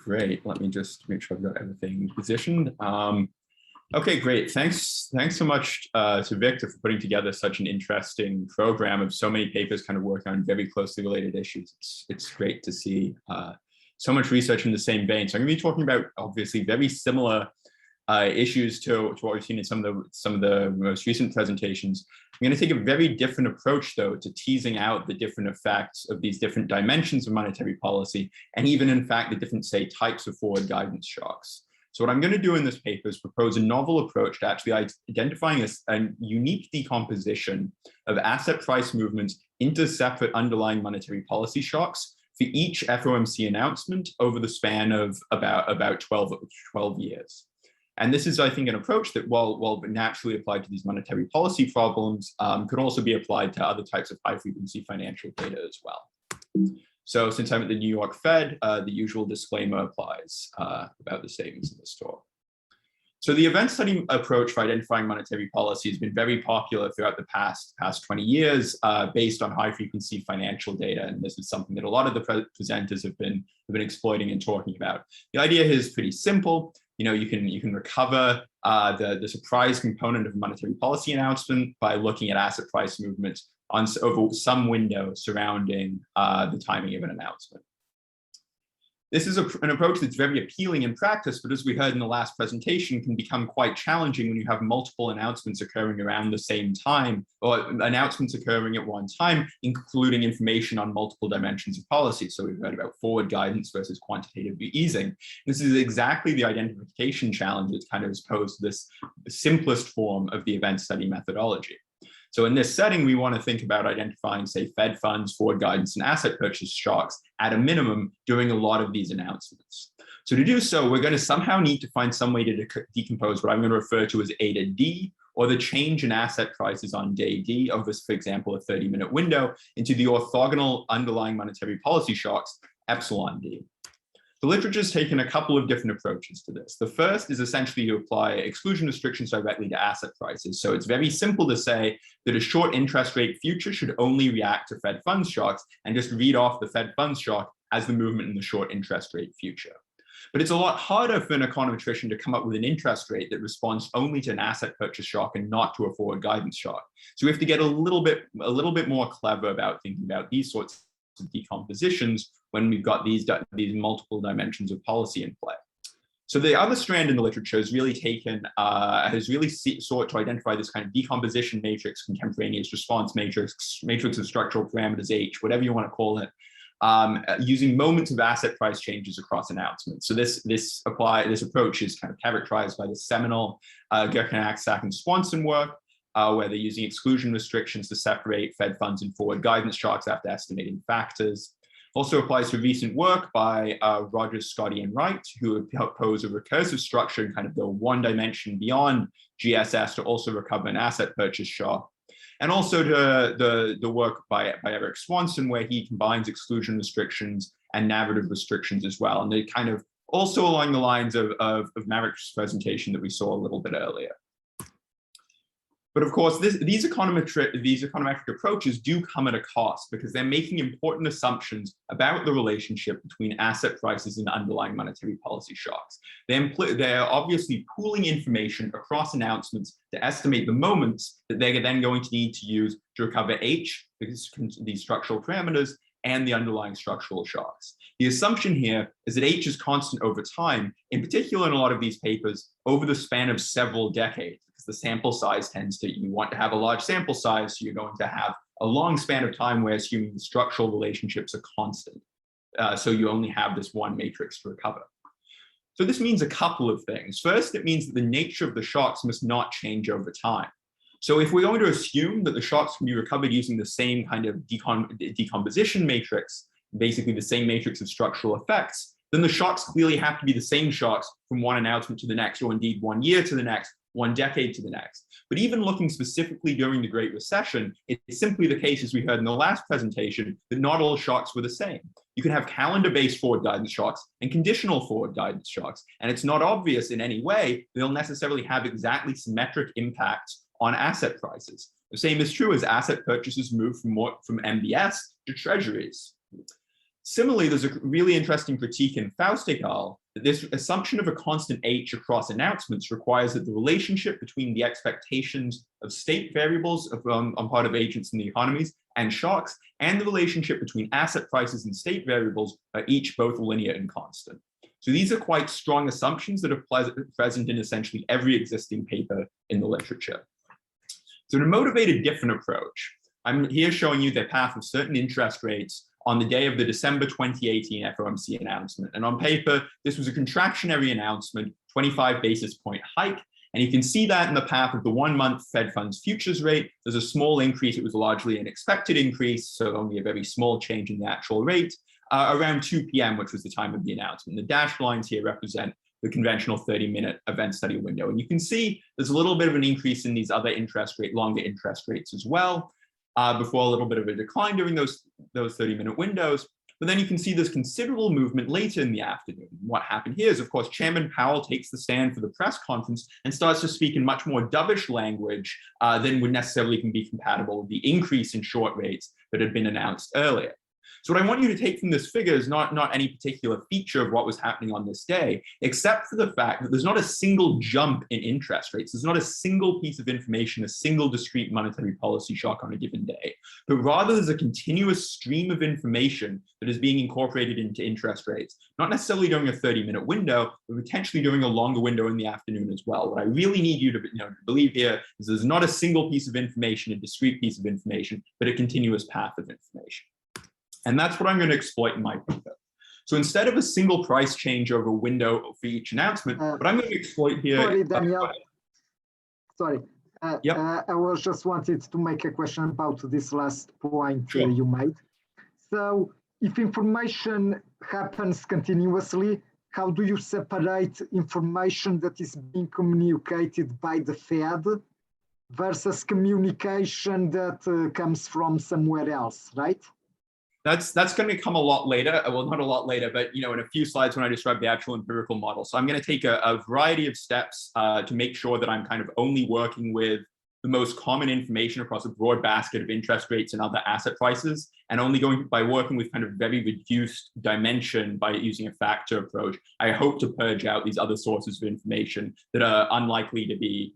Great. Let me just make sure I've got everything positioned. Okay, great. Thanks so much to Victor for putting together such an interesting program of so many papers kind of working on very closely related issues. It's great to see so much research in the same vein. So I'm going to be talking about obviously very similar issues to what we've seen in some of the most recent presentations. I'm going to take a very different approach, though, to teasing out the different effects of these different dimensions of monetary policy, and even, in fact, the different, say, types of forward guidance shocks. So what I'm going to do in this paper is propose a novel approach to actually identifying a unique decomposition of asset price movements into separate underlying monetary policy shocks for each FOMC announcement over the span of about 12 years. And this is, I think, an approach that, while naturally applied to these monetary policy problems, could also be applied to other types of high-frequency financial data as well. So since I'm at the New York Fed, the usual disclaimer applies about the statements in this talk. So the event study approach for identifying monetary policy has been very popular throughout the past 20 years based on high-frequency financial data. And this is something that a lot of the presenters have been exploiting and talking about. The idea here is pretty simple. You know, you can recover the surprise component of a monetary policy announcement by looking at asset price movements over some window surrounding the timing of an announcement. This is an approach that's very appealing in practice, but as we heard in the last presentation, can become quite challenging when you have multiple announcements occurring around the same time, or announcements occurring at one time, including information on multiple dimensions of policy. So we've heard about forward guidance versus quantitative easing. This is exactly the identification challenge that's kind of posed this simplest form of the event study methodology. So in this setting, we want to think about identifying, say, Fed funds, forward guidance, and asset purchase shocks at a minimum during a lot of these announcements. So to do so, we're going to somehow need to find some way to decompose what I'm going to refer to as A to D, or the change in asset prices on day D over, for example, a 30-minute window, into the orthogonal underlying monetary policy shocks, epsilon D. The literature has taken a couple of different approaches to this. The first is essentially to apply exclusion restrictions directly to asset prices. So it's very simple to say that a short interest rate future should only react to Fed funds shocks and just read off the Fed funds shock as the movement in the short interest rate future. But it's a lot harder for an econometrician to come up with an interest rate that responds only to an asset purchase shock and not to a forward guidance shock. So we have to get a little bit more clever about thinking about these sorts of decompositions when we've got these multiple dimensions of policy in play. So the other strand in the literature has really sought to identify this kind of decomposition matrix, contemporaneous response matrix of structural parameters H, whatever you want to call it, using moments of asset price changes across announcements. So this approach is kind of characterized by the seminal Gerkenack, and Swanson work, where they're using exclusion restrictions to separate Fed funds and forward guidance shocks after estimating factors. Also applies to recent work by Rogers, Scotty, and Wright, who propose a recursive structure and kind of go one dimension beyond GSS to also recover an asset purchase shock. And also to the work by Eric Swanson, where he combines exclusion restrictions and narrative restrictions as well. And they kind of also along the lines of Marek's presentation that we saw a little bit earlier. But of course, these econometric approaches do come at a cost because they're making important assumptions about the relationship between asset prices and underlying monetary policy shocks. They're obviously pooling information across announcements to estimate the moments that they're then going to need to use to recover H, these structural parameters, and the underlying structural shocks. The assumption here is that H is constant over time, in particular in a lot of these papers, over the span of several decades. The sample size you want to have a large sample size, so you're going to have a long span of time where assuming the structural relationships are constant. So you only have this one matrix to recover. So this means a couple of things. First, it means that the nature of the shocks must not change over time. So if we're going to assume that the shocks can be recovered using the same kind of decomposition matrix, basically the same matrix of structural effects, then the shocks clearly have to be the same shocks from one announcement to the next, or indeed 1 year to the next, 1 decade to the next. But even looking specifically during the Great Recession, it's simply the case, as we heard in the last presentation, that not all shocks were the same. You can have calendar-based forward guidance shocks and conditional forward guidance shocks, and it's not obvious in any way they'll necessarily have exactly symmetric impacts on asset prices. The same is true as asset purchases move from MBS to treasuries. Similarly, there's a really interesting critique in Faust et al. That this assumption of a constant H across announcements requires that the relationship between the expectations of state variables on part of agents in the economies and shocks, and the relationship between asset prices and state variables are each both linear and constant. So these are quite strong assumptions that are present in essentially every existing paper in the literature. So to motivate a different approach, I'm here showing you the path of certain interest rates on the day of the December 2018 FOMC announcement. And on paper, this was a contractionary announcement, 25 basis point hike. And you can see that in the path of the 1 month Fed funds futures rate. There's a small increase. It was largely an expected increase, so only a very small change in the actual rate, around 2 p.m., which was the time of the announcement. The dashed lines here represent the conventional 30-minute event study window. And you can see there's a little bit of an increase in these other longer interest rates as well, before a little bit of a decline during those 30-minute windows. But then you can see there's considerable movement later in the afternoon. What happened here is, of course, Chairman Powell takes the stand for the press conference and starts to speak in much more dovish language than would necessarily be compatible with the increase in short rates that had been announced earlier. So what I want you to take from this figure is not any particular feature of what was happening on this day, except for the fact that there's not a single jump in interest rates. There's not a single piece of information, a single discrete monetary policy shock on a given day, but rather there's a continuous stream of information that is being incorporated into interest rates, not necessarily during a 30-minute window, but potentially during a longer window in the afternoon as well. What I really need you to believe here is there's not a single piece of information, a discrete piece of information, but a continuous path of information. And that's what I'm going to exploit in my paper. So instead of a single price change over a window for each announcement, what I'm going to exploit here. Sorry, Daniel. Sorry. Yep. I was just wanted to make a question about this last point Sure. You made. So if information happens continuously, how do you separate information that is being communicated by the Fed versus communication that comes from somewhere else, right? That's going to come a lot later. Well, not a lot later, but in a few slides when I describe the actual empirical model. So I'm going to take a variety of steps to make sure that I'm kind of only working with the most common information across a broad basket of interest rates and other asset prices, and only going by working with kind of very reduced dimension by using a factor approach. I hope to purge out these other sources of information that are unlikely to be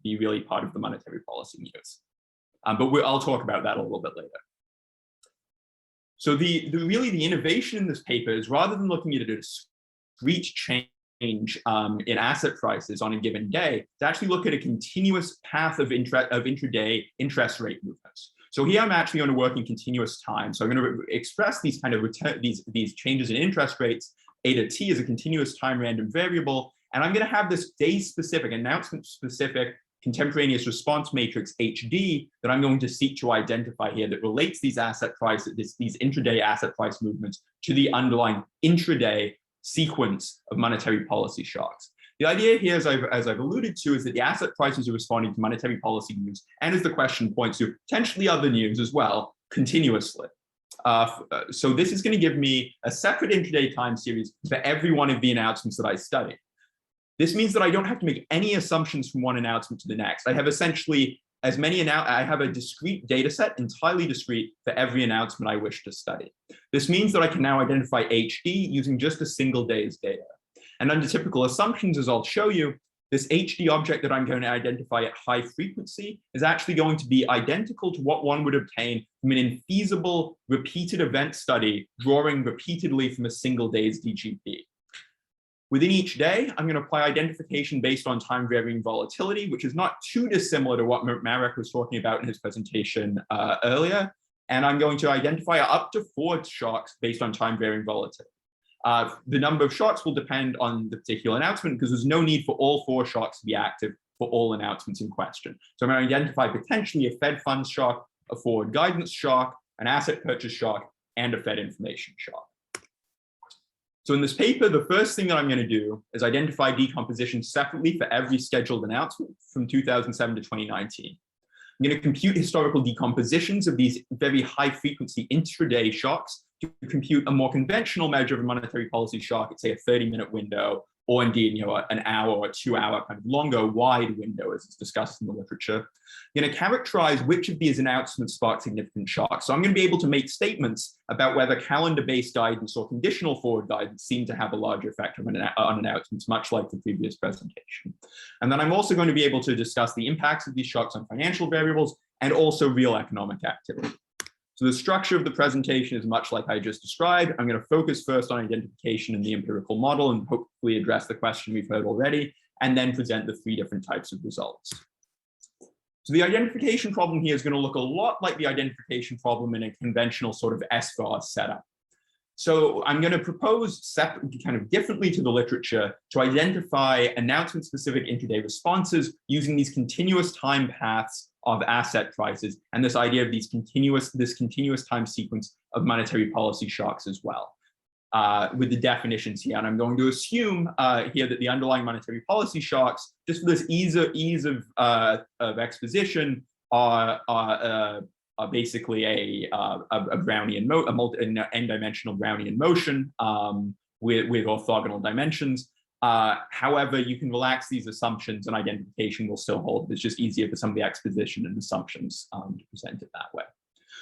really part of the monetary policy news. But I'll talk about that a little bit later. So the innovation in this paper is, rather than looking at a discrete change in asset prices on a given day, to actually look at a continuous path of intraday interest rate movements. So here I'm actually going to work in continuous time. So I'm going to express these kind of these changes in interest rates, A to T, as a continuous time random variable, and I'm going to have this day-specific, announcement-specific contemporaneous response matrix HD that I'm going to seek to identify here that relates these asset prices, these intraday asset price movements to the underlying intraday sequence of monetary policy shocks. The idea here, as I've alluded to, is that the asset prices are responding to monetary policy news, and as the question points to, potentially other news as well, continuously. So this is going to give me a separate intraday time series for every one of the announcements that I study. This means that I don't have to make any assumptions from one announcement to the next. I have essentially I have a discrete data set, entirely discrete, for every announcement I wish to study. This means that I can now identify HD using just a single day's data. And under typical assumptions, as I'll show you, this HD object that I'm going to identify at high frequency is actually going to be identical to what one would obtain from an infeasible repeated event study drawing repeatedly from a single day's DGP. Within each day, I'm going to apply identification based on time varying volatility, which is not too dissimilar to what Marek was talking about in his presentation earlier. And I'm going to identify up to 4 shocks based on time varying volatility. The number of shocks will depend on the particular announcement, because there's no need for all 4 shocks to be active for all announcements in question. So I'm going to identify potentially a Fed funds shock, a forward guidance shock, an asset purchase shock, and a Fed information shock. So in this paper, the first thing that I'm going to do is identify decomposition separately for every scheduled announcement from 2007 to 2019. I'm going to compute historical decompositions of these very high frequency intraday shocks to compute a more conventional measure of a monetary policy shock at, say, a 30-minute window or indeed, an hour or 2 hour kind of longer wide window, as is discussed in the literature. I'm going to characterize which of these announcements spark significant shocks. So I'm going to be able to make statements about whether calendar-based guidance or conditional forward guidance seem to have a larger effect on announcements, much like the previous presentation. And then I'm also going to be able to discuss the impacts of these shocks on financial variables and also real economic activity. So the structure of the presentation is much like I just described. I'm going to focus first on identification in the empirical model and hopefully address the question we've heard already, and then present the 3 different types of results. So the identification problem here is going to look a lot like the identification problem in a conventional sort of SVAR setup. So I'm going to propose kind of differently to the literature to identify announcement-specific intraday responses using these continuous time paths of asset prices and this idea of this continuous time sequence of monetary policy shocks as well, with the definitions here. And I'm going to assume here that the underlying monetary policy shocks, just for this ease of exposition, are basically a Brownian, an n-dimensional Brownian motion with orthogonal dimensions. However, you can relax these assumptions and identification will still hold. It's just easier for some of the exposition and assumptions to present it that way.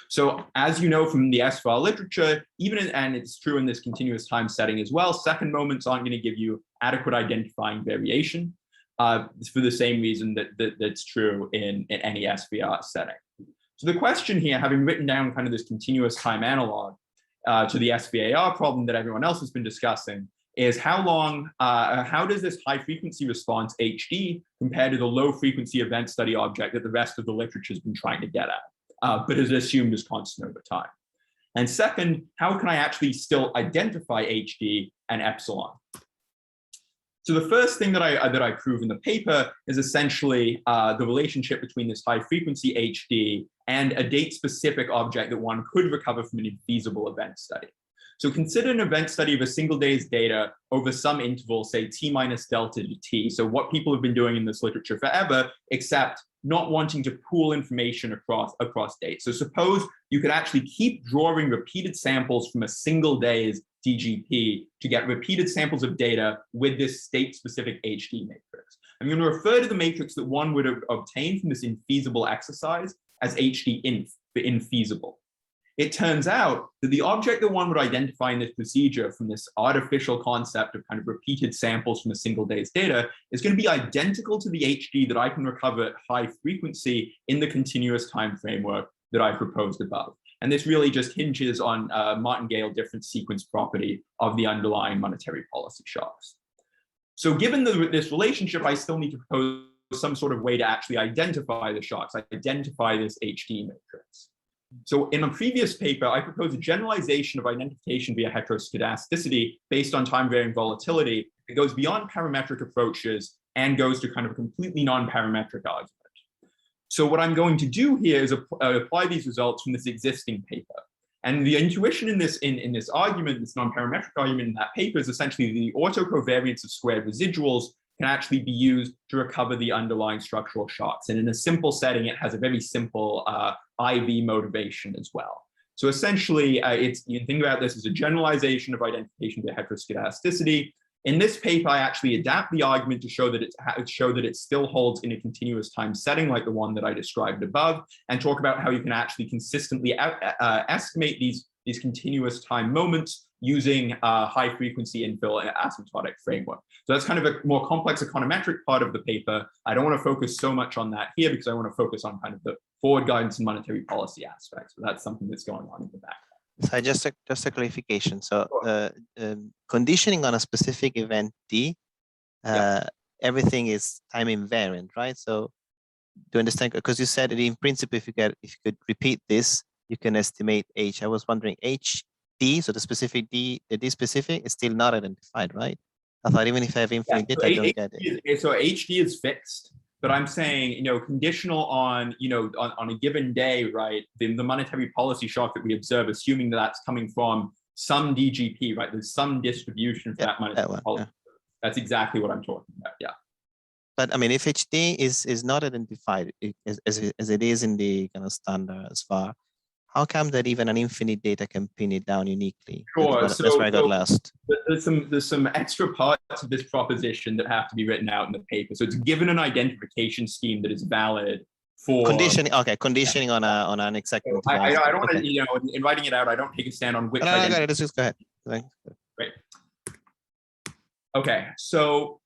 So as you know from the SVAR literature, and it's true in this continuous time setting as well, second moments aren't going to give you adequate identifying variation for the same reason that's true in any SVR setting. So the question here, having written down kind of this continuous time analog to the SVAR problem that everyone else has been discussing, is how does this high frequency response HD compare to the low frequency event study object that the rest of the literature has been trying to get at, but is assumed as constant over time? And second, how can I actually still identify HD and epsilon? So the first thing that I prove in the paper is essentially the relationship between this high frequency HD and a date specific object that one could recover from an infeasible event study. So consider an event study of a single day's data over some interval, say t minus delta to t. So what people have been doing in this literature forever, except not wanting to pool information across dates. So suppose you could actually keep drawing repeated samples from a single day's DGP to get repeated samples of data with this state-specific HD matrix. I'm going to refer to the matrix that one would obtain from this infeasible exercise as HD-inf, for infeasible. It turns out that the object that one would identify in this procedure from this artificial concept of kind of repeated samples from a single day's data is going to be identical to the HD that I can recover at high frequency in the continuous time framework that I proposed above. And this really just hinges on Martingale difference sequence property of the underlying monetary policy shocks. So given this relationship, I still need to propose some sort of way to actually identify the shocks, identify this HD matrix. So in a previous paper, I proposed a generalization of identification via heteroscedasticity based on time-varying volatility. It goes beyond parametric approaches and goes to kind of a completely non-parametric argument. So what I'm going to do here is apply these results from this existing paper. And the intuition in this argument, this non-parametric argument in that paper, is essentially the autocovariance of squared residuals can actually be used to recover the underlying structural shocks. And in a simple setting, it has a very simple IV motivation as well. So essentially, you can think about this as a generalization of identification to heteroscedasticity. In this paper, I actually adapt the argument to show that it still holds in a continuous time setting like the one that I described above, and talk about how you can actually consistently estimate these continuous time moments using high frequency infill asymptotic framework. So that's kind of a more complex econometric part of the paper. I don't want to focus so much on that here because I want to focus on kind of the forward guidance and monetary policy aspects. So that's something that's going on in the background. So just a clarification. So conditioning on a specific event D, everything is time invariant, right? So do you understand? Because you said that in principle, if you could repeat this, you can estimate H. I was wondering HD, so the specific D, the D specific is still not identified, right? I thought even if I have infinite data, I don't get it. So HD is fixed. But I'm saying, conditional on, on a given day, right, the monetary policy shock that we observe, assuming that that's coming from some DGP, right, there's some distribution of that monetary policy. That's exactly what I'm talking about, yeah. But I mean, if HD is not identified as it is in the kind of standard as far, how come that even an infinite data can pin it down uniquely? Sure. That's where I got lost. There's some extra parts of this proposition that have to be written out in the paper. So it's given an identification scheme that is valid for conditioning. Okay, conditioning on an exact interval. I don't want okay. to, you know, in writing it out, I don't take a stand on which. No, I got it. Just go ahead. Great. Okay, so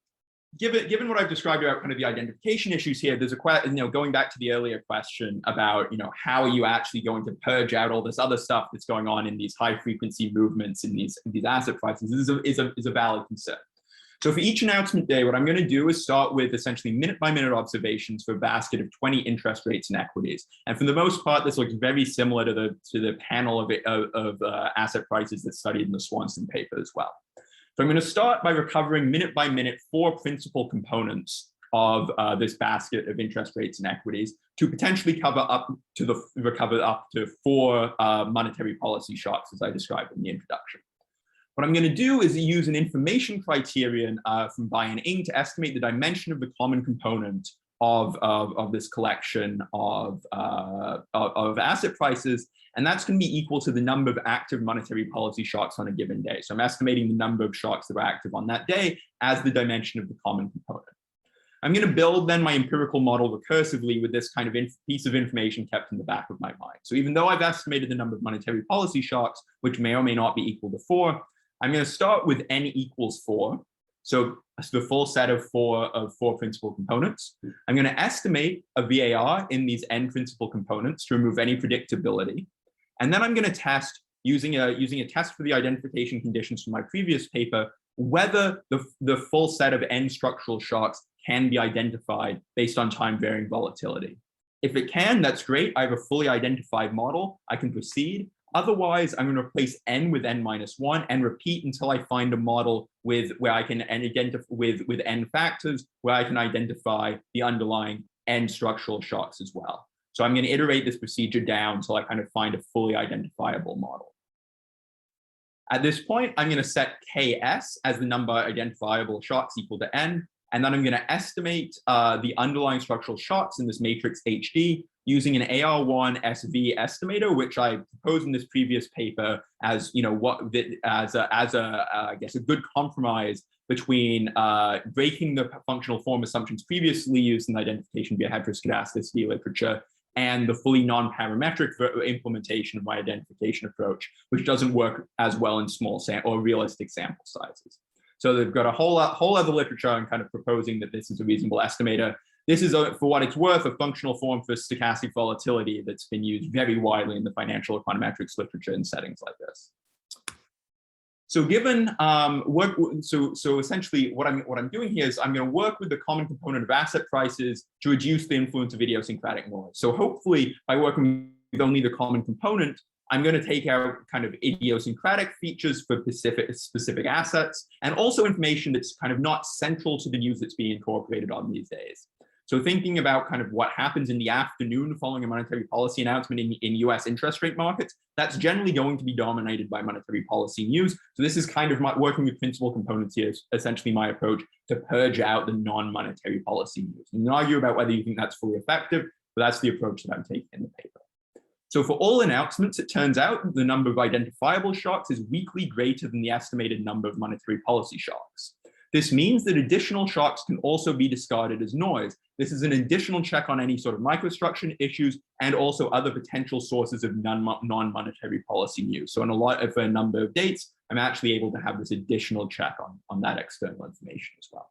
given what I've described about kind of the identification issues here, there's a question, you know, going back to the earlier question about, you know, how are you actually going to purge out all this other stuff that's going on in these high frequency movements in these asset prices is a valid concern. So for each announcement day, what I'm going to do is start with essentially minute-by-minute observations for a basket of 20 interest rates and equities. And for the most part, this looks very similar to the panel of asset prices that's studied in the Swanson paper as well. So I'm going to start by recovering minute-by-minute 4 principal components of this basket of interest rates and equities to potentially recover up to 4 monetary policy shocks, as I described in the introduction. What I'm going to do is use an information criterion from Bai and Ng to estimate the dimension of the common component of this collection of asset prices, and that's going to be equal to the number of active monetary policy shocks on a given day. So I'm estimating the number of shocks that were active on that day as the dimension of the common component. I'm going to build then my empirical model recursively with this kind of piece of information kept in the back of my mind. So even though I've estimated the number of monetary policy shocks, which may or may not be equal to 4, I'm going to start with n equals 4. So the full set of four principal components. I'm going to estimate a VAR in these n principal components to remove any predictability. And then I'm going to test using a test for the identification conditions from my previous paper, whether the full set of n structural shocks can be identified based on time varying volatility. If it can, that's great. I have a fully identified model. I can proceed. Otherwise, I'm going to replace n with n-1 and repeat until I find a model with n factors where I can identify the underlying n structural shocks as well. So I'm going to iterate this procedure down until I kind of find a fully identifiable model. At this point, I'm going to set Ks as the number of identifiable shocks equal to n, and then I'm going to estimate the underlying structural shocks in this matrix HD using an AR1 SV estimator, which I proposed in this previous paper as, you know, I guess a good compromise between breaking the functional form assumptions previously used in the identification via heteroscedasticity literature and the fully non-parametric implementation of my identification approach, which doesn't work as well in small or realistic sample sizes. So they've got a whole other literature on kind of proposing that this is a reasonable estimator. This is, for what it's worth, a functional form for stochastic volatility that's been used very widely in the financial econometrics literature in settings like this. So given so essentially what I'm doing here is I'm going to work with the common component of asset prices to reduce the influence of idiosyncratic noise. So hopefully by working with only the common component, I'm going to take out kind of idiosyncratic features for specific assets and also information that's kind of not central to the news that's being incorporated on these days. So thinking about kind of what happens in the afternoon following a monetary policy announcement in US interest rate markets, that's generally going to be dominated by monetary policy news. So this is kind of my working with principal components here, essentially my approach to purge out the non-monetary policy news. You can argue about whether you think that's fully effective, but that's the approach that I'm taking in the paper. So for all announcements, it turns out the number of identifiable shocks is weakly greater than the estimated number of monetary policy shocks. This means that additional shocks can also be discarded as noise. This is an additional check on any sort of microstructure issues and also other potential sources of non-monetary policy news. So for a number of dates, I'm actually able to have this additional check on that external information as well.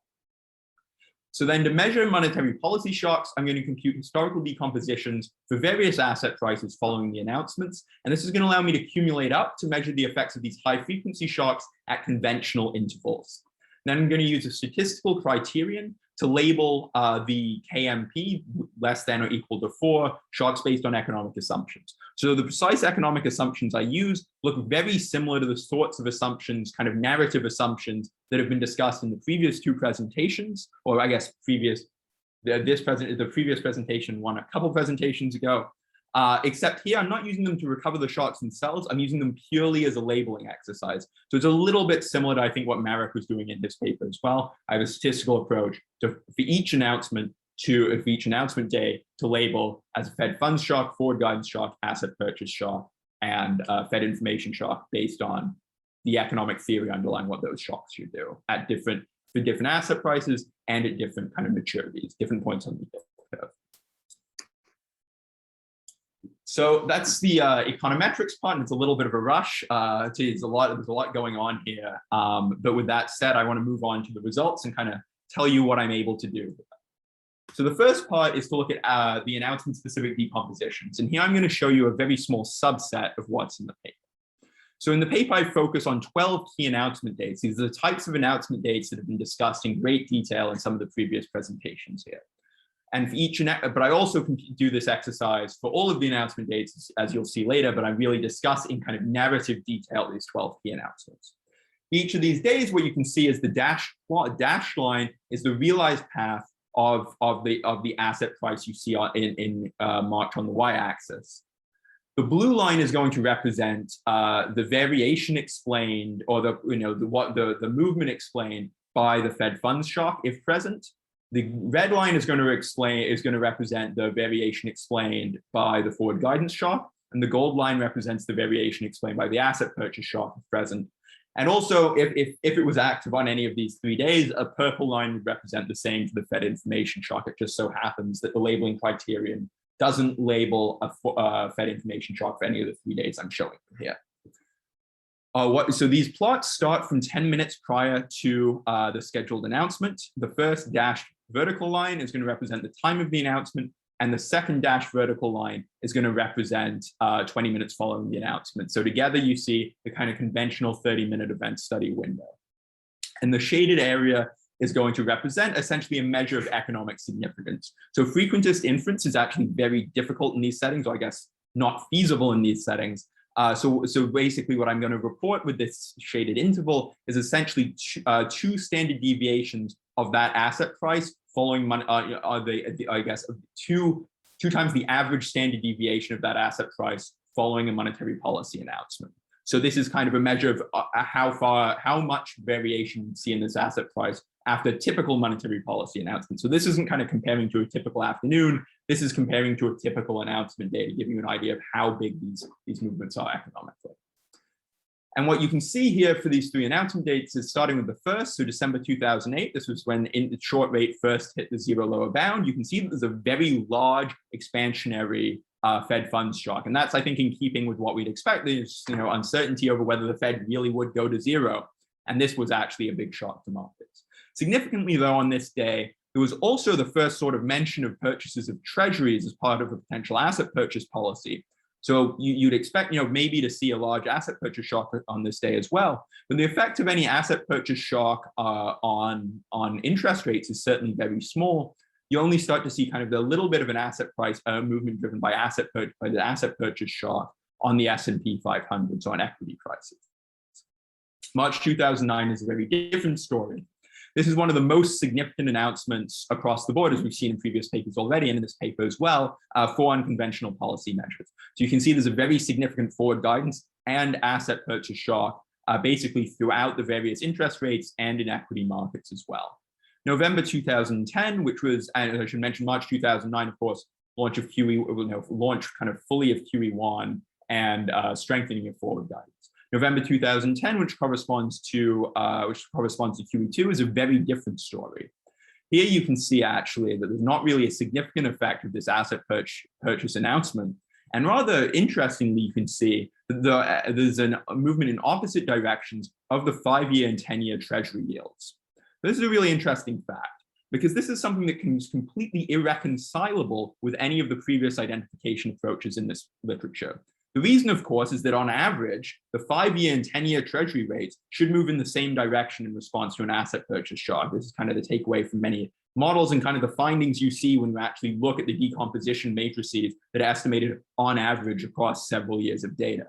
So then to measure monetary policy shocks, I'm going to compute historical decompositions for various asset prices following the announcements. And this is going to allow me to accumulate up to measure the effects of these high frequency shocks at conventional intervals. Then I'm going to use a statistical criterion to label the KMP less than or equal to 4 shocks based on economic assumptions. So the precise economic assumptions I use look very similar to the sorts of assumptions, kind of narrative assumptions that have been discussed in the previous 2 presentations, or I guess the previous presentation one a couple presentations ago. Except here, I'm not using them to recover the shocks themselves. I'm using them purely as a labeling exercise. So it's a little bit similar to, I think, what Marek was doing in his paper as well. I have a statistical approach for each announcement for each announcement day to label as a Fed funds shock, forward guidance shock, asset purchase shock, and Fed information shock based on the economic theory underlying what those shocks should do for different asset prices and at different kind of maturities, different points on the yield curve. So that's the econometrics part, and it's a little bit of a rush. There's a lot going on here. But with that said, I want to move on to the results and kind of tell you what I'm able to do. So the first part is to look at the announcement-specific decompositions. And here I'm going to show you a very small subset of what's in the paper. So in the paper, I focus on 12 key announcement dates. These are the types of announcement dates that have been discussed in great detail in some of the previous presentations here. And for each, but I also can do this exercise for all of the announcement dates, as you'll see later, but I really discuss in kind of narrative detail these 12 key announcements. Each of these days, what you can see is the dashed line is the realized path of the asset price you see in March on the y-axis. The blue line is going to represent the variation explained, or the movement explained by the Fed funds shock, if present. The red line is going to represent the variation explained by the forward guidance shock, and the gold line represents the variation explained by the asset purchase shock, if present. And also, if it was active on any of these 3 days, a purple line would represent the same for the Fed information shock. It just so happens that the labeling criterion doesn't label a Fed information shock for any of the 3 days I'm showing here. So these plots start from 10 minutes prior to the scheduled announcement. The first dashed vertical line is going to represent the time of the announcement, and the second dashed vertical line is going to represent 20 minutes following the announcement. So together you see the kind of conventional 30-minute event study window. And the shaded area is going to represent essentially a measure of economic significance. So frequentist inference is actually very difficult in these settings, or I guess not feasible in these settings. So basically what I'm going to report with this shaded interval is essentially two standard deviations of that asset price following I guess two times the average standard deviation of that asset price following a monetary policy announcement. So this is kind of a measure of how much variation you see in this asset price after typical monetary policy announcement. So this isn't kind of comparing to a typical afternoon. This is comparing to a typical announcement day to give you an idea of how big these movements are economically. And what you can see here for these 3 announcement dates is starting with the first, so December 2008. This was when the short rate first hit the zero lower bound. You can see that there's a very large expansionary Fed funds shock. And that's, I think, in keeping with what we'd expect. There's uncertainty over whether the Fed really would go to zero. And this was actually a big shock to markets. Significantly, though, on this day, there was also the first sort of mention of purchases of treasuries as part of a potential asset purchase policy. So you'd expect, maybe to see a large asset purchase shock on this day as well. But the effect of any asset purchase shock on interest rates is certainly very small. You only start to see kind of a little bit of an asset price movement driven by the asset purchase shock on the S&P 500, so on equity prices. March 2009 is a very different story. This is one of the most significant announcements across the board, as we've seen in previous papers already, and in this paper as well, for unconventional policy measures. So you can see there's a very significant forward guidance and asset purchase shock, basically throughout the various interest rates and in equity markets as well. November 2010, which was, and I should mention March 2009, of course, launch of launch kind of fully of QE1 and strengthening of forward guidance. November 2010, which corresponds to QE2, is a very different story. Here you can see actually that there's not really a significant effect of this asset purchase announcement. And rather interestingly, you can see that there's a movement in opposite directions of the 5-year and 10-year treasury yields. This is a really interesting fact, because this is something that is completely irreconcilable with any of the previous identification approaches in this literature. The reason, of course, is that on average, the 5-year and 10-year treasury rates should move in the same direction in response to an asset purchase shock. This is kind of the takeaway from many models and kind of the findings you see when you actually look at the decomposition matrices that are estimated on average across several years of data.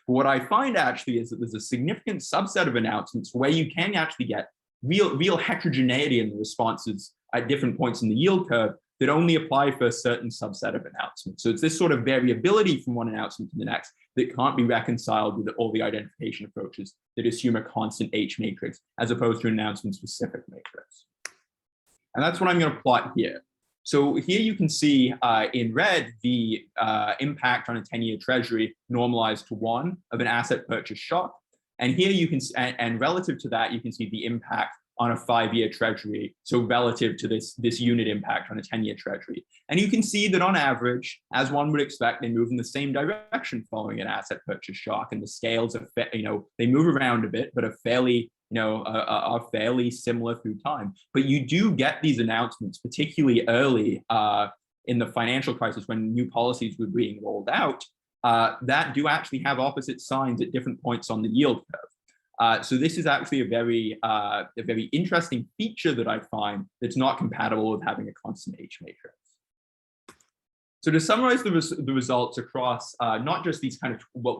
But what I find actually is that there's a significant subset of announcements where you can actually get real heterogeneity in the responses at different points in the yield curve that only apply for a certain subset of announcements. So it's this sort of variability from one announcement to the next that can't be reconciled with all the identification approaches that assume a constant H matrix as opposed to an announcement-specific matrix. And that's what I'm going to plot here. So here you can see in red the impact on a 10-year treasury normalized to 1 of an asset purchase shock. And here you can, and relative to that, you can see the impact on a 5-year treasury. So relative to this unit impact on a 10-year treasury. And you can see that on average, as one would expect, they move in the same direction following an asset purchase shock. And the scales are, they move around a bit, but are fairly, are fairly similar through time. But you do get these announcements, particularly early in the financial crisis when new policies were being rolled out, that do actually have opposite signs at different points on the yield curve. So this is actually a very interesting feature that I find that's not compatible with having a constant H matrix. So to summarize the results across not just these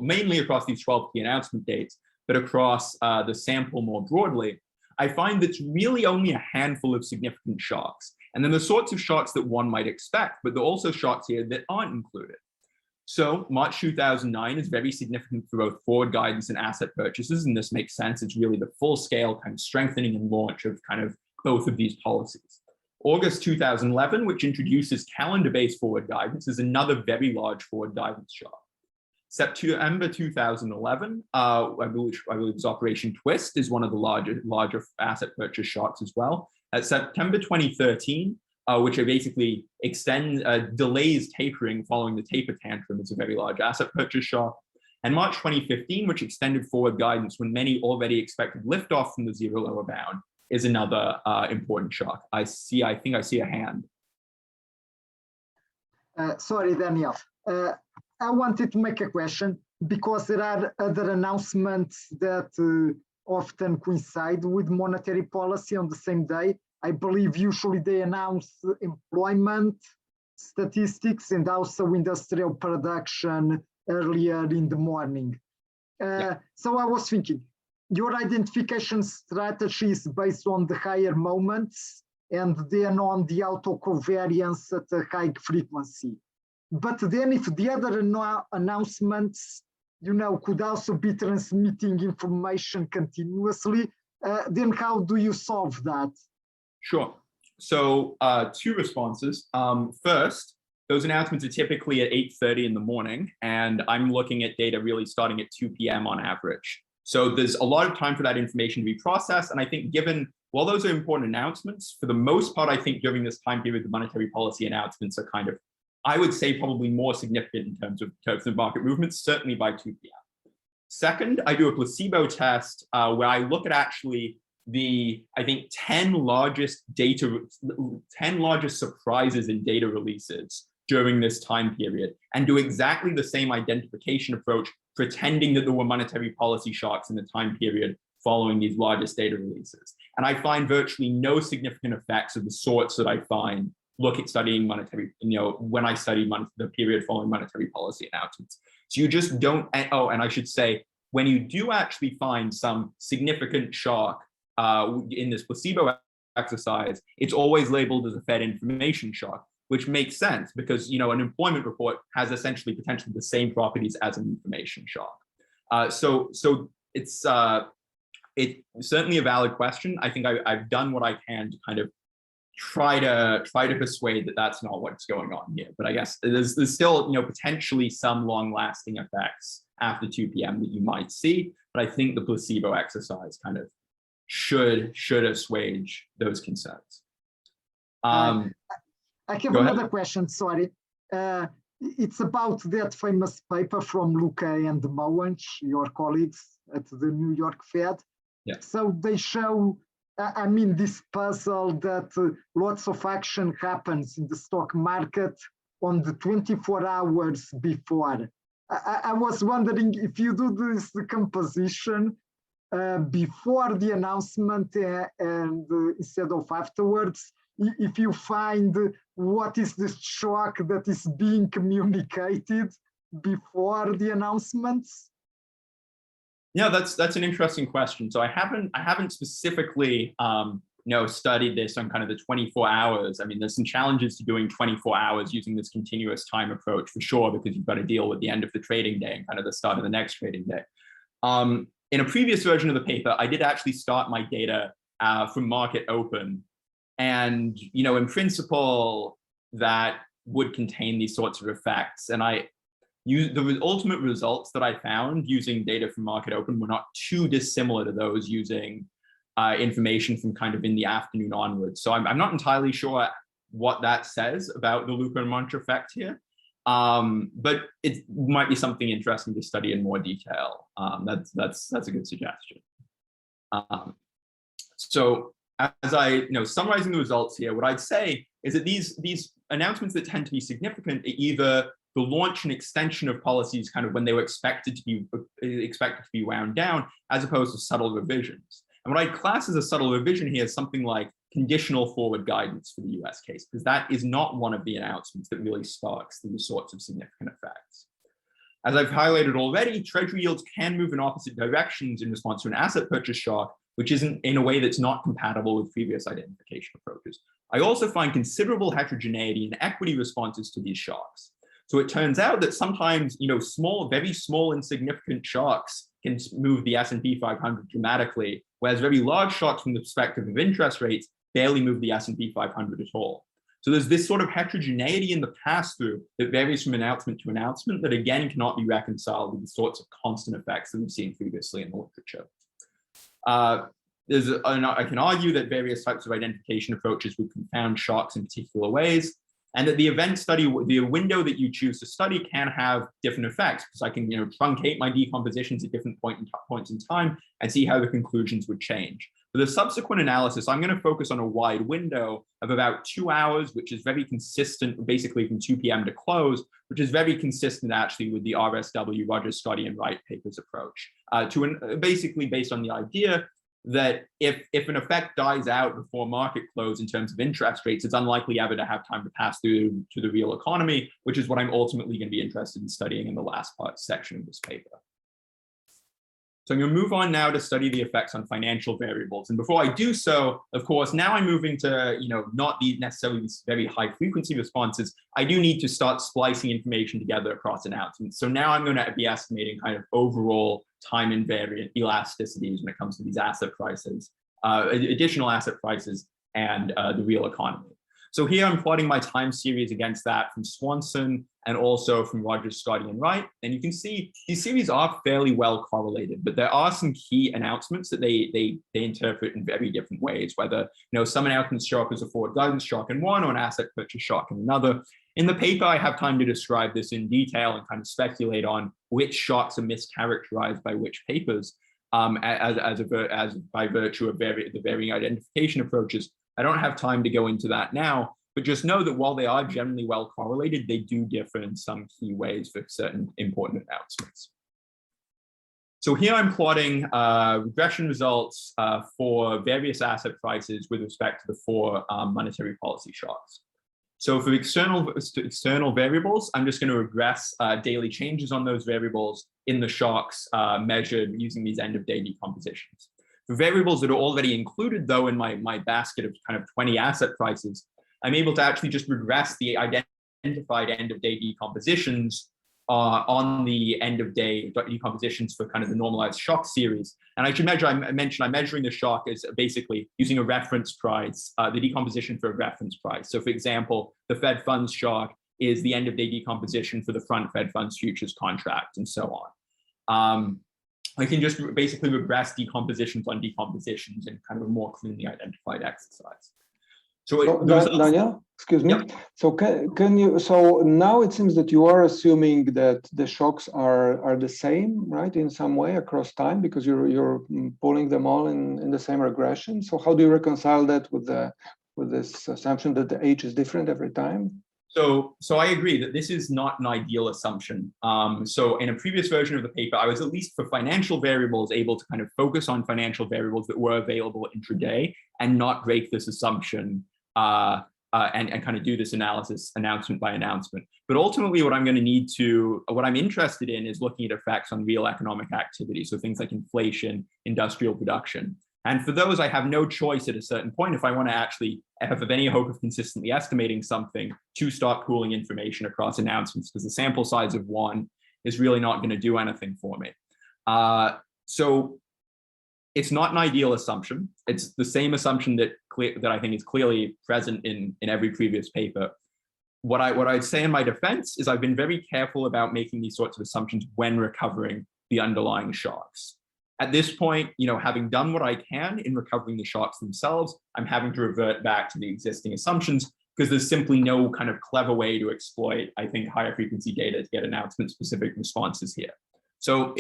mainly across these 12 key announcement dates, but across the sample more broadly, I find that's really only a handful of significant shocks. And then the sorts of shocks that one might expect, but there are also shocks here that aren't included. So March 2009 is very significant for both forward guidance and asset purchases, and this makes sense. It's really the full-scale kind of strengthening and launch of kind of both of these policies. August 2011, which introduces calendar-based forward guidance, is another very large forward guidance shock. September 2011, I believe was Operation Twist, is one of the larger asset purchase shocks as well. At September 2013, which basically delays tapering following the taper tantrum, is a very large asset purchase shock. And March 2015, which extended forward guidance when many already expected liftoff from the zero lower bound, is another important shock. I think I see a hand. Sorry, Daniel. I wanted to make a question because there are other announcements that often coincide with monetary policy on the same day. I believe usually they announce employment statistics and also industrial production earlier in the morning. So I was thinking, your identification strategy is based on the higher moments and then on the autocovariance at a high frequency. But then if the other announcements, could also be transmitting information continuously, then how do you solve that? Sure. So 2 responses. First, those announcements are typically at 8:30 in the morning, and I'm looking at data really starting at 2 p.m. on average. So there's a lot of time for that information to be processed. And I think while those are important announcements, for the most part, I think during this time period, the monetary policy announcements are kind of, I would say, probably more significant in terms of market movements, certainly by 2 p.m. Second, I do a placebo test where I look at actually I think 10 largest surprises in data releases during this time period, and do exactly the same identification approach, pretending that there were monetary policy shocks in the time period following these largest data releases. And I find virtually no significant effects of the sorts that I find studying monetary, when I study the period following monetary policy announcements. So you just don't, and I should say, when you do actually find some significant shock in this placebo exercise, it's always labeled as a Fed information shock, which makes sense because, an employment report has essentially potentially the same properties as an information shock. So it's certainly a valid question. I think I've done what I can to kind of try to persuade that that's not what's going on here. But I guess there's still, potentially some long-lasting effects after 2 p.m. that you might see. But I think the placebo exercise kind of should assuage those concerns. I have another question, sorry. It's about that famous paper from Luca and Moench, your colleagues at the New York Fed. Yeah. So they show, this puzzle that lots of action happens in the stock market on the 24 hours before. I was wondering if you do this composition before the announcement and instead of afterwards, if you find what is the shock that is being communicated before the announcements? Yeah, that's an interesting question. So I haven't specifically studied this on kind of the 24 hours. There's some challenges to doing 24 hours using this continuous time approach for sure, because you've got to deal with the end of the trading day and kind of the start of the next trading day. In a previous version of the paper, I did actually start my data from market open. And, in principle, that would contain these sorts of effects. And the ultimate results that I found using data from Market Open were not too dissimilar to those using information from kind of in the afternoon onwards. So I'm not entirely sure what that says about the Luca and Monch effect here. But it might be something interesting to study in more detail. That's a good suggestion. So as summarizing the results here, what I'd say is that these announcements that tend to be significant are either the launch and extension of policies kind of when they were expected to be wound down, as opposed to subtle revisions. And what I'd class as a subtle revision here is something like conditional forward guidance for the US case, because that is not one of the announcements that really sparks these sorts of significant effects. As I've highlighted already, Treasury yields can move in opposite directions in response to an asset purchase shock, which isn't in a way that's not compatible with previous identification approaches. I also find considerable heterogeneity in equity responses to these shocks. So it turns out that sometimes, very small insignificant shocks can move the S&P 500 dramatically, whereas very large shocks from the perspective of interest rates barely move the S&P 500 at all. So there's this sort of heterogeneity in the pass-through that varies from announcement to announcement that again cannot be reconciled with the sorts of constant effects that we've seen previously in the literature. I can argue that various types of identification approaches would confound shocks in particular ways, and that the event study, the window that you choose to study can have different effects, because I can truncate my decompositions at different points in time and see how the conclusions would change. For the subsequent analysis, I'm going to focus on a wide window of about 2 hours, which is very consistent, basically from 2 p.m. to close, which is very consistent actually with the RSW, Rogers, Scotty, and Wright papers approach, basically based on the idea that if an effect dies out before market close in terms of interest rates, it's unlikely ever to have time to pass through to the real economy, which is what I'm ultimately going to be interested in studying in the last section of this paper. So I'm going to move on now to study the effects on financial variables. And before I do so, of course, now I'm moving to, not necessarily these very high frequency responses. I do need to start splicing information together across announcements. So now I'm going to be estimating kind of overall time invariant elasticities when it comes to these asset prices, additional asset prices, and the real economy. So here I'm plotting my time series against that from Swanson and also from Rogers, Scotty, and Wright. And you can see these series are fairly well correlated, but there are some key announcements that they interpret in very different ways, whether some announcements show up as a forward guidance shock in one or an asset purchase shock in another. In the paper, I have time to describe this in detail and kind of speculate on which shocks are mischaracterized by which papers as by virtue of the varying identification approaches. I don't have time to go into that now, but just know that while they are generally well correlated, they do differ in some key ways for certain important announcements. So here I'm plotting regression results for various asset prices with respect to the 4 monetary policy shocks. So for external variables, I'm just going to regress daily changes on those variables in the shocks measured using these end-of-day decompositions. For variables that are already included, though, in my basket of kind of 20 asset prices, I'm able to actually just regress the identified end-of-day decompositions on the end-of-day decompositions for kind of the normalized shock series. And I should I'm measuring the shock as basically using a reference price, the decomposition for a reference price. So for example, the Fed funds shock is the end-of-day decomposition for the front Fed funds futures contract and so on. I can just basically regress decompositions on decompositions in kind of a more cleanly identified exercise. So Daniel, excuse me. Yep. So can you? So now it seems that you are assuming that the shocks are the same, right, in some way across time, because you're pulling them all in the same regression. So how do you reconcile that with this assumption that the H is different every time? So I agree that this is not an ideal assumption. So in a previous version of the paper, I was at least for financial variables able to kind of focus on financial variables that were available intraday and not break this assumption and kind of do this analysis announcement by announcement. But ultimately what I'm interested in is looking at effects on real economic activity. So things like inflation, industrial production. And for those, I have no choice at a certain point if I want to actually have any hope of consistently estimating something to start pooling information across announcements, because the sample size of 1 is really not going to do anything for me. So it's not an ideal assumption. It's the same assumption that I think is clearly present in every previous paper. what I'd say in my defense is I've been very careful about making these sorts of assumptions when recovering the underlying shocks. At this point, having done what I can in recovering the shocks themselves, I'm having to revert back to the existing assumptions because there's simply no kind of clever way to exploit, I think, higher frequency data to get announcement-specific responses here. So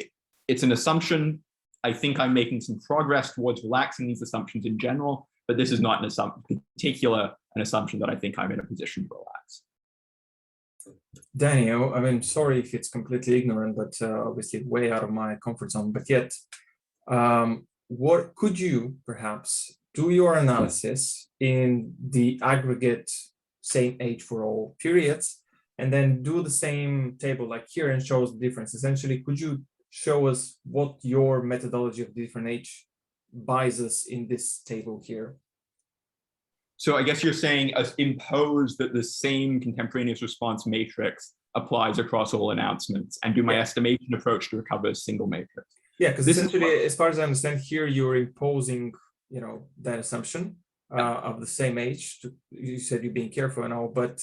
it's an assumption. I think I'm making some progress towards relaxing these assumptions in general, but this is not an assumption that I think I'm in a position to relax. Daniel, I mean, sorry if it's completely ignorant, but obviously way out of my comfort zone, but yet, what could you perhaps do your analysis in the aggregate same age for all periods, and then do the same table like here and shows the difference? Essentially, could you show us what your methodology of different age buys us in this table here? So I guess you're saying impose that the same contemporaneous response matrix applies across all announcements and do my estimation approach to recover a single matrix. Yeah, because essentially, as far as I understand here, you're imposing, that assumption of the same age. You said you're being careful and all, but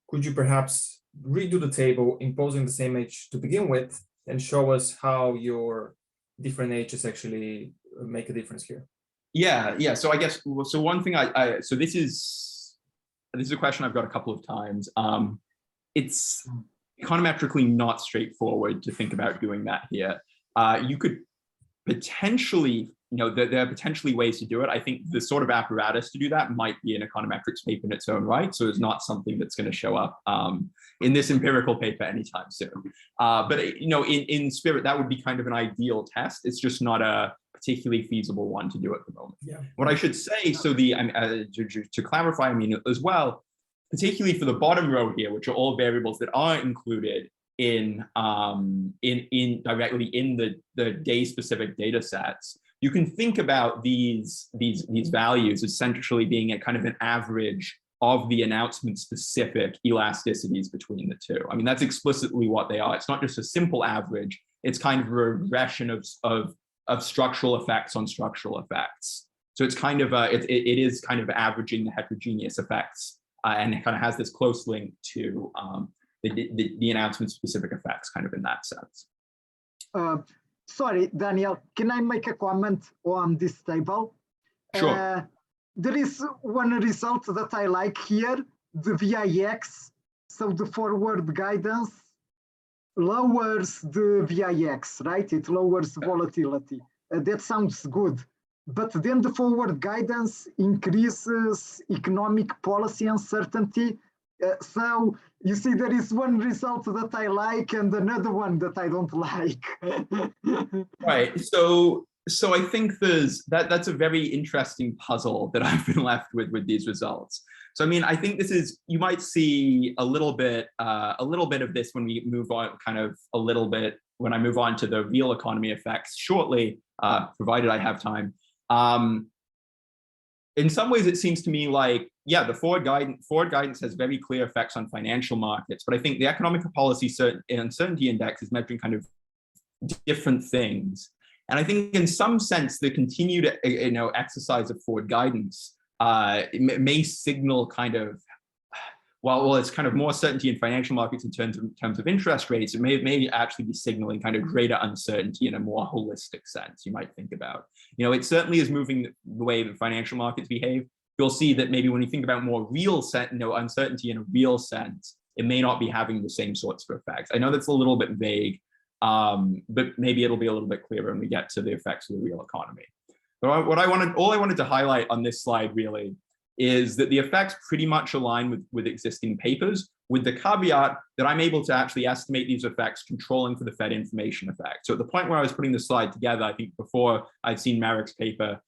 could you perhaps redo the table, imposing the same age to begin with, and show us how your different ages actually make a difference here? Yeah. So I guess, so one thing so this is a question I've got a couple of times. It's econometrically not straightforward to think about doing that here. You could potentially, there are potentially ways to do it. I think the sort of apparatus to do that might be an econometrics paper in its own right. So it's not something that's going to show up in this empirical paper anytime soon. But in spirit, that would be kind of an ideal test. It's just not a particularly feasible one to do at the moment. Yeah. What I should say, so to clarify, as well, particularly for the bottom row here, which are all variables that aren't included in directly in the day-specific data sets, you can think about these values essentially being a kind of an average of the announcement-specific elasticities between the two. I mean, that's explicitly what they are. It's not just a simple average. It's kind of a regression of structural effects on structural effects. So it's kind of it is kind of averaging the heterogeneous effects, and it kind of has this close link to the announcement-specific effects, kind of in that sense. Sorry, Daniel, can I make a comment on this table? Sure. There is one result that I like here, the VIX. So the forward guidance lowers the VIX, right? It lowers volatility. That sounds good. But then the forward guidance increases economic policy uncertainty. So you see, there is one result that I like and another one that I don't like. Right. So I think that's a very interesting puzzle that I've been left with these results. So I mean, I think this is, you might see a little bit of this when we move on, when I move on to the real economy effects shortly, provided I have time. In some ways, it seems to me like, yeah, the forward guidance has very clear effects on financial markets, but I think the economic policy uncertainty index is measuring kind of different things. And I think in some sense, the continued exercise of forward guidance may signal kind of, well, it's kind of more certainty in financial markets in terms of interest rates. It may actually be signaling kind of greater uncertainty in a more holistic sense, you might think about. It certainly is moving the way that financial markets behave. You'll see that maybe when you think about more real uncertainty in a real sense, it may not be having the same sorts of effects. I know that's a little bit vague, but maybe it'll be a little bit clearer when we get to the effects of the real economy. But all I wanted to highlight on this slide really is that the effects pretty much align with existing papers, with the caveat that I'm able to actually estimate these effects controlling for the Fed information effect. So at the point where I was putting the slide together, I think before I'd seen Marek's paper,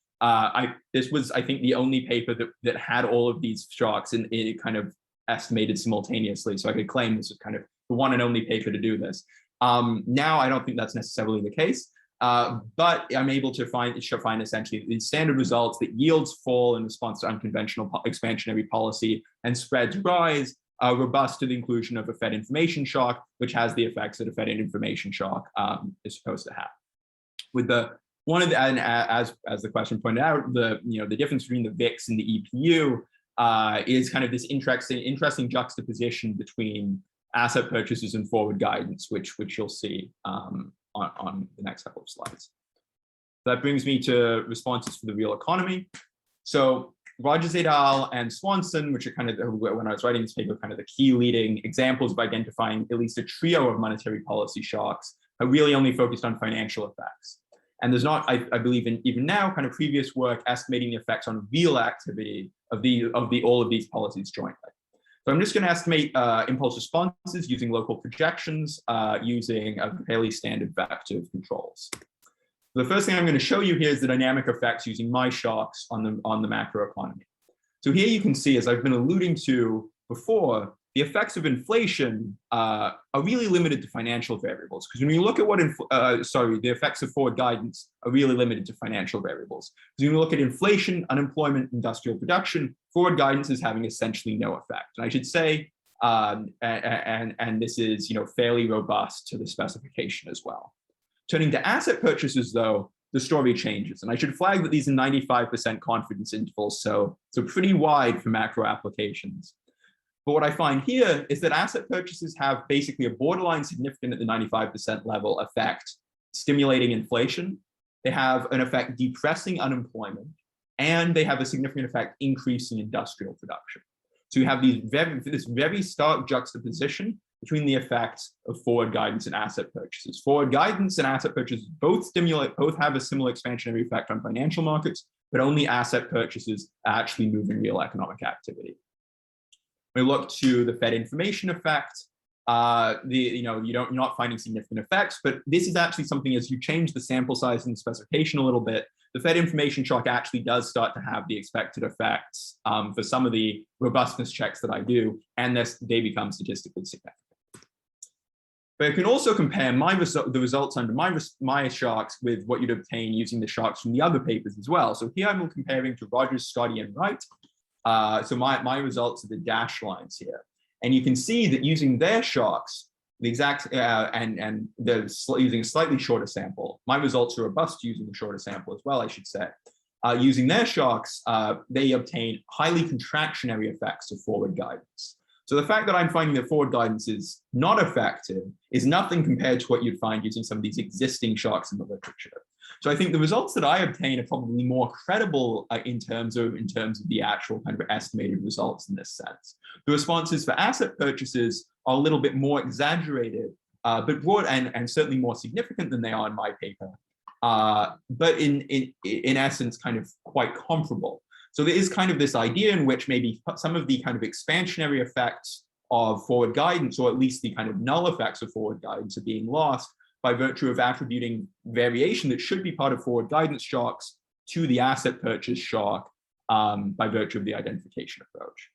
this was, I think, the only paper that had all of these shocks and it kind of estimated simultaneously. So I could claim this is kind of the one and only paper to do this. Now, I don't think that's necessarily the case, but I'm able to find essentially the standard results that yields fall in response to unconventional expansionary policy and spreads rise, robust to the inclusion of a Fed information shock, which has the effects that a Fed information shock is supposed to have. With and as the question pointed out, the difference between the VIX and the EPU is kind of this interesting juxtaposition between asset purchases and forward guidance, which you'll see on the next couple of slides. That brings me to responses for the real economy. So Rogers et al. And Swanson, which are kind of, when I was writing this paper, kind of the key leading examples of identifying at least a trio of monetary policy shocks, are really only focused on financial effects. And there's not, I believe, in even now, kind of previous work estimating the effects on real activity of all of these policies jointly. So I'm just going to estimate impulse responses using local projections, using a fairly standard vector of controls. The first thing I'm going to show you here is the dynamic effects using my shocks on the macroeconomy. So here you can see, as I've been alluding to before, the effects of inflation are really limited to financial variables. Because when you look at what, the effects of forward guidance are really limited to financial variables. Because when you look at inflation, unemployment, industrial production, forward guidance is having essentially no effect. And I should say, and this is fairly robust to the specification as well. Turning to asset purchases, though, the story changes. And I should flag that these are 95% confidence intervals, so pretty wide for macro applications. But what I find here is that asset purchases have basically a borderline significant at the 95% level effect, stimulating inflation. They have an effect depressing unemployment, and they have a significant effect increasing industrial production. So you have this very stark juxtaposition between the effects of forward guidance and asset purchases. Forward guidance and asset purchases both have a similar expansionary effect on financial markets, but only asset purchases are actually moving real economic activity. We look to the Fed information effect. You're not finding significant effects, but this is actually something, as you change the sample size and the specification a little bit, the Fed information shock actually does start to have the expected effects for some of the robustness checks that I do, and they become statistically significant. But I can also compare the results under my shocks with what you'd obtain using the shocks from the other papers as well. So here I'm comparing to Rogers, Scotty, and Wright. So my results are the dashed lines here. And you can see that using their shocks, the exact, and they're using a slightly shorter sample. My results are robust using a shorter sample as well, I should say. Using their shocks, they obtain highly contractionary effects of forward guidance. So the fact that I'm finding that forward guidance is not effective is nothing compared to what you'd find using some of these existing shocks in the literature. So I think the results that I obtain are probably more credible in terms of the actual kind of estimated results in this sense. The responses for asset purchases are a little bit more exaggerated, but broad and certainly more significant than they are in my paper. But in essence, kind of quite comparable. So there is kind of this idea in which maybe some of the kind of expansionary effects of forward guidance, or at least the kind of null effects of forward guidance, are being lost by virtue of attributing variation that should be part of forward guidance shocks to the asset purchase shock by virtue of the identification approach.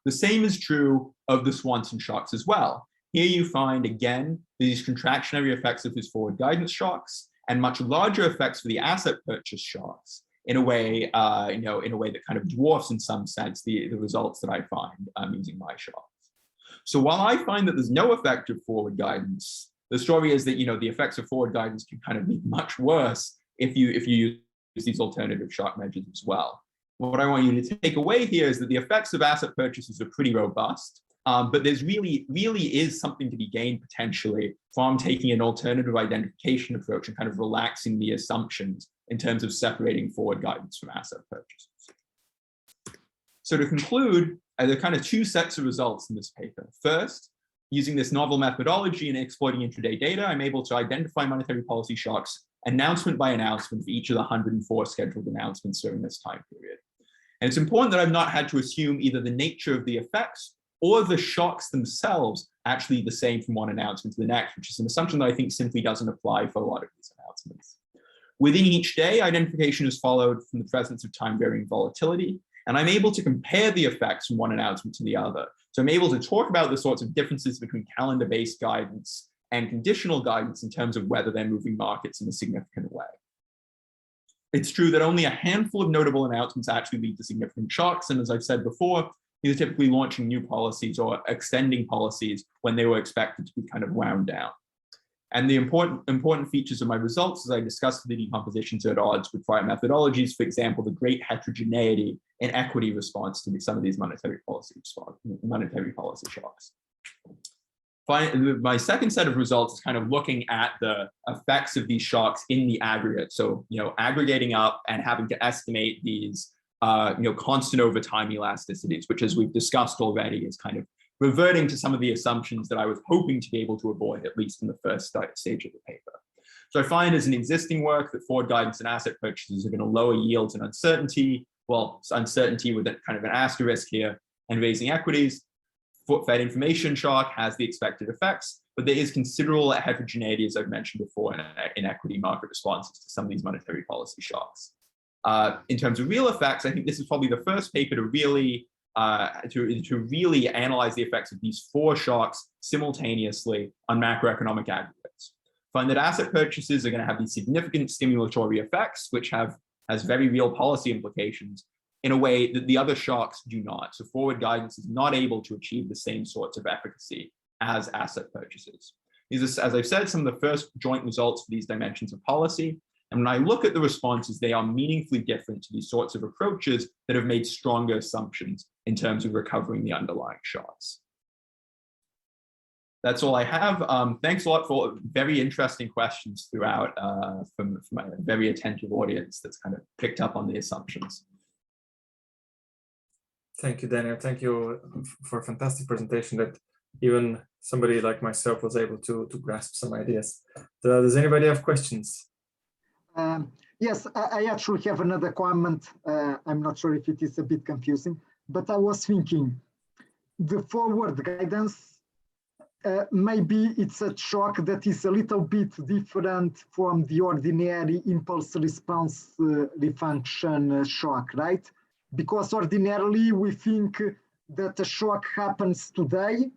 The same is true of the Swanson shocks as well. Here you find, again, these contractionary effects of these forward guidance shocks and much larger effects for the asset purchase shocks in a way, in a way that kind of dwarfs in some sense the results that I find using my shocks. So while I find that there's no effect of forward guidance, the story is that the effects of forward guidance can kind of be much worse if you use these alternative shock measures as well. What I want you to take away here is that the effects of asset purchases are pretty robust, but there's really is something to be gained potentially from taking an alternative identification approach and kind of relaxing the assumptions in terms of separating forward guidance from asset purchases. So to conclude, there are kind of two sets of results in this paper. First, using this novel methodology and exploiting intraday data, I'm able to identify monetary policy shocks announcement by announcement for each of the 104 scheduled announcements during this time period. And it's important that I've not had to assume either the nature of the effects or the shocks themselves actually the same from one announcement to the next, which is an assumption that I think simply doesn't apply for a lot of these announcements. Within each day, identification is followed from the presence of time-varying volatility, and I'm able to compare the effects from one announcement to the other. So I'm able to talk about the sorts of differences between calendar-based guidance and conditional guidance in terms of whether they're moving markets in a significant way. It's true that only a handful of notable announcements actually lead to significant shocks, and as I've said before, these are typically launching new policies or extending policies when they were expected to be kind of wound down. And the important features of my results, as I discussed the decompositions at odds with prior methodologies, for example, the great heterogeneity in equity response to some of these monetary policy shocks. Finally, my second set of results is kind of looking at the effects of these shocks in the aggregate. So, aggregating up and having to estimate these, constant over time elasticities, which, as we've discussed already, is kind of reverting to some of the assumptions that I was hoping to be able to avoid, at least in the first stage of the paper. So I find as an existing work that forward guidance and asset purchases are going to lower yields and uncertainty. Well, uncertainty with kind of an asterisk here, and raising equities. Fed information shock has the expected effects, but there is considerable heterogeneity, as I've mentioned before, in equity market responses to some of these monetary policy shocks. In terms of real effects, I think this is probably the first paper to really really analyze the effects of these 4 shocks simultaneously on macroeconomic aggregates. Find that asset purchases are going to have these significant stimulatory effects, which has very real policy implications in a way that the other shocks do not. So forward guidance is not able to achieve the same sorts of efficacy as asset purchases. These are, as I've said, some of the first joint results for these dimensions of policy. And when I look at the responses, they are meaningfully different to these sorts of approaches that have made stronger assumptions in terms of recovering the underlying shocks. That's all I have. Thanks a lot for very interesting questions throughout from a very attentive audience that's kind of picked up on the assumptions. Thank you, Daniel. Thank you for a fantastic presentation that even somebody like myself was able to grasp some ideas. Does anybody have questions? Yes, I actually have another comment. I'm not sure if it is a bit confusing, but I was thinking the forward guidance, maybe it's a shock that is a little bit different from the ordinary impulse response refunction shock, right? Because ordinarily we think that a shock happens today,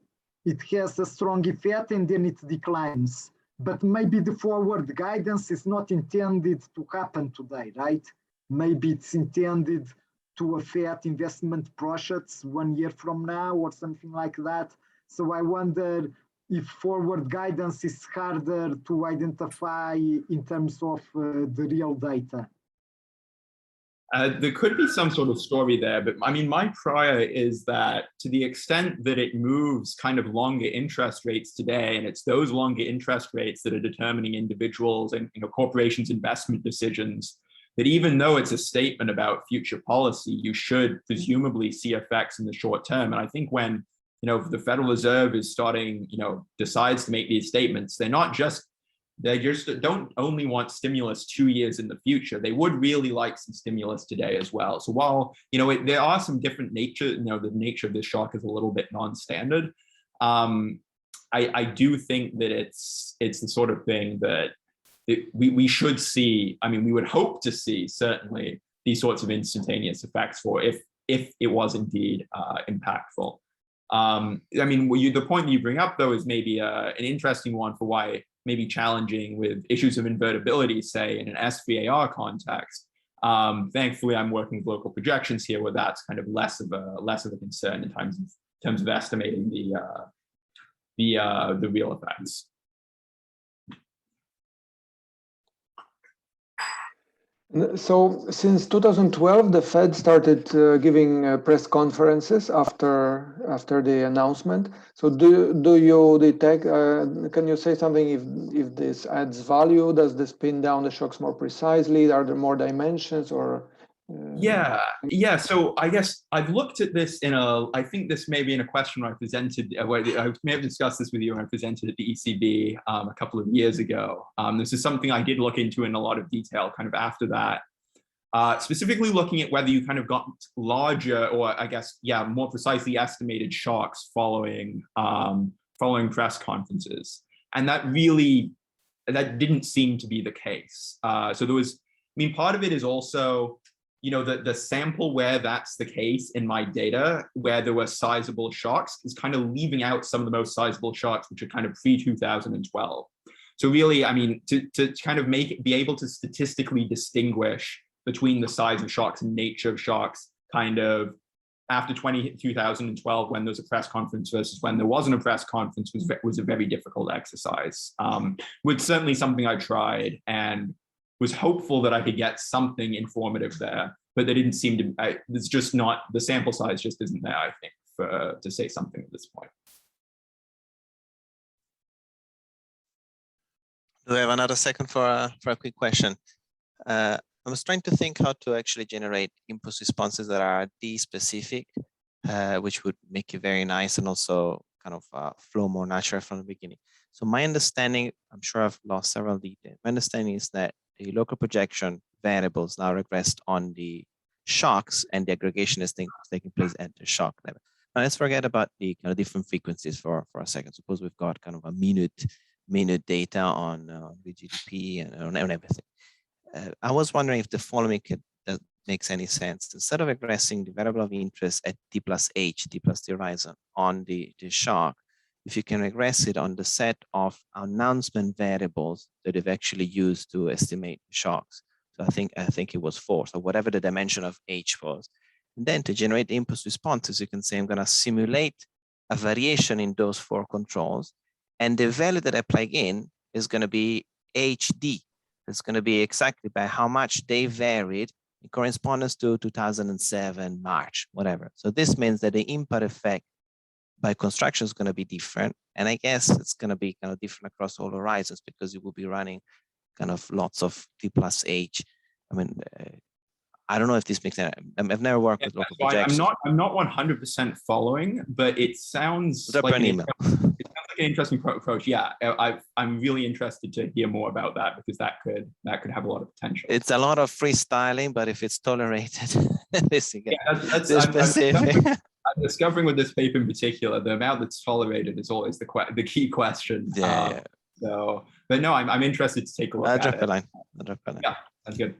it has a strong effect and then it declines. But maybe the forward guidance is not intended to happen today, right? Maybe it's intended to affect investment projects 1 year from now or something like that. So I wonder if forward guidance is harder to identify in terms of the real data. There could be some sort of story there, but I mean, my prior is that to the extent that it moves kind of longer interest rates today, and it's those longer interest rates that are determining individuals and corporations' investment decisions, that even though it's a statement about future policy, you should presumably see effects in the short term. And I think when the Federal Reserve is starting, decides to make these statements, they just don't only want stimulus 2 years in the future. They would really like some stimulus today as well. So while, there are some different nature, the nature of this shock is a little bit non-standard. I do think that it's the sort of thing that we should see. I mean, we would hope to see certainly these sorts of instantaneous effects for if it was indeed impactful. I mean, the point that you bring up though is maybe an interesting one for why maybe challenging with issues of invertibility, say in an SVAR context. Thankfully, I'm working with local projections here, where that's kind of less of a concern in terms of estimating the real effects. So since 2012, the Fed started giving press conferences after the announcement. So do you detect, can you say something if this adds value? Does this pin down the shocks more precisely? Are there more dimensions or? Yeah. So I guess I've looked at this I think this may be in a question where I presented, where I may have discussed this with you when I presented at the ECB a couple of years ago. This is something I did look into in a lot of detail kind of after that, specifically looking at whether you kind of got larger or I guess, more precisely estimated shocks following press conferences. And that didn't seem to be the case. So there was, part of it is also, the sample where that's the case in my data, where there were sizable shocks, is kind of leaving out some of the most sizable shocks, which are kind of pre-2012. So really, to kind of be able to statistically distinguish between the size of shocks and nature of shocks kind of after 2012, when there was a press conference versus when there wasn't a press conference, was a very difficult exercise. Which certainly something I tried and was hopeful that I could get something informative there, but they didn't seem to. It's just not, the sample size just isn't there, I think, to say something at this point. Do we have another second for a quick question? I was trying to think how to actually generate impulse responses that are D-specific, which would make it very nice and also kind of flow more natural from the beginning. So my understanding, I'm sure I've lost several details. My understanding is that the local projection variables now regressed on the shocks, and the aggregation is taking place at the shock level. Now let's forget about the kind of different frequencies for a second. Suppose we've got kind of a minute data on the GDP and on everything. I was wondering if the following makes any sense. Instead of regressing the variable of interest at t plus h, t plus the horizon on the shock, if you can regress it on the set of announcement variables that you've actually used to estimate the shocks. So I think it was 4, so whatever the dimension of h was. And then to generate the impulse responses, you can say I'm going to simulate a variation in those 4 controls, and the value that I plug in is going to be HD. It's going to be exactly by how much they varied in correspondence to 2007 March, whatever. So this means that the impact effect by construction is going to be different. And I guess it's going to be kind of different across all horizons, because you will be running kind of lots of T plus H. I mean, I don't know if this makes sense. I've never worked with local projections. I'm not 100% following, but it sounds like an interesting approach. Yeah, I'm really interested to hear more about that, because that could have a lot of potential. It's a lot of freestyling, but if it's tolerated, this again. Yeah, I'm discovering with this paper in particular, the amount that's tolerated is always the key question. Yeah. So, but no, I'm interested to take a look at it. I'll drop a line. Yeah, that's good.